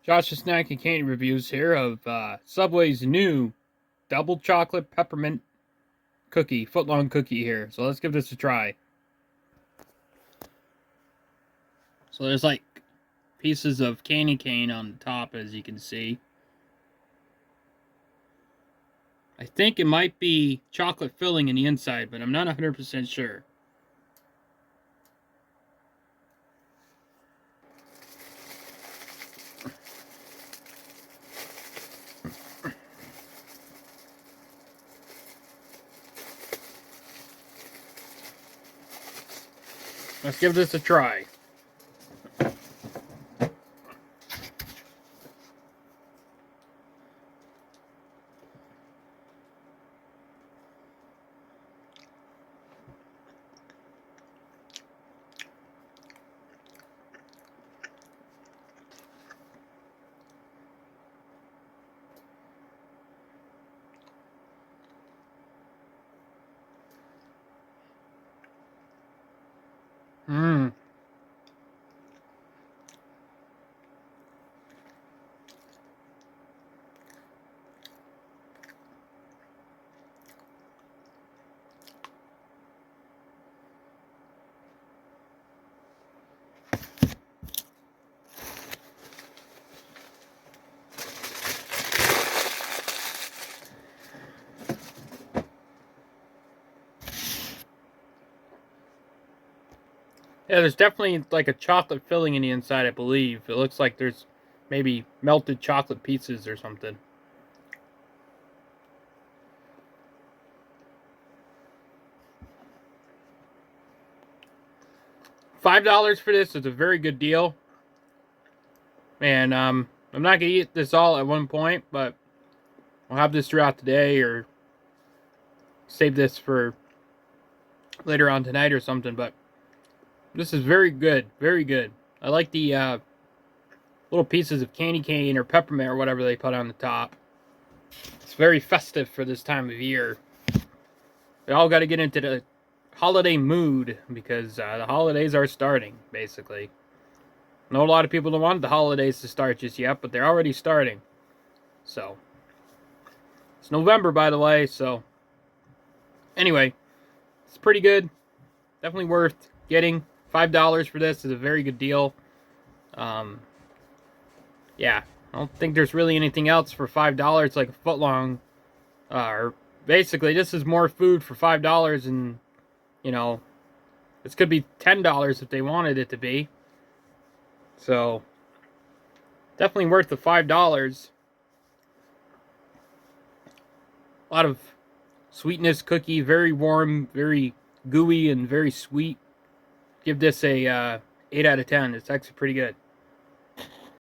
Josh's Snack and Candy reviews here of Subway's new Double Chocolate Peppermint Cookie, Footlong cookie here. So let's give this a try. So there's like pieces of candy cane on the top, as you can see. I think it might be chocolate filling in the inside, but I'm not 100% sure. Let's give this a try. Mmm. Yeah, there's definitely like a chocolate filling in the inside, I believe. It looks like there's maybe melted chocolate pieces or something. $5 for this is a very good deal. And I'm not going to eat this all at one point, but I'll have this throughout the day or save this for later on tonight or something. But this is very good. Very good. I like the little pieces of candy cane or peppermint or whatever they put on the top. It's very festive for this time of year. We all got to get into the holiday mood because the holidays are starting, basically. I know a lot of people don't want the holidays to start just yet, but they're already starting. So, it's November, by the way, so anyway, it's pretty good. Definitely worth getting. $5 for this is a very good deal. Yeah, I don't think there's really anything else for $5 like a footlong. Or basically, this is more food for $5, and you know, this could be $10 if they wanted it to be. So, definitely worth the $5. A lot of sweetness cookie, very warm, very gooey, and very sweet. Give this a 8 out of 10. It's actually pretty good.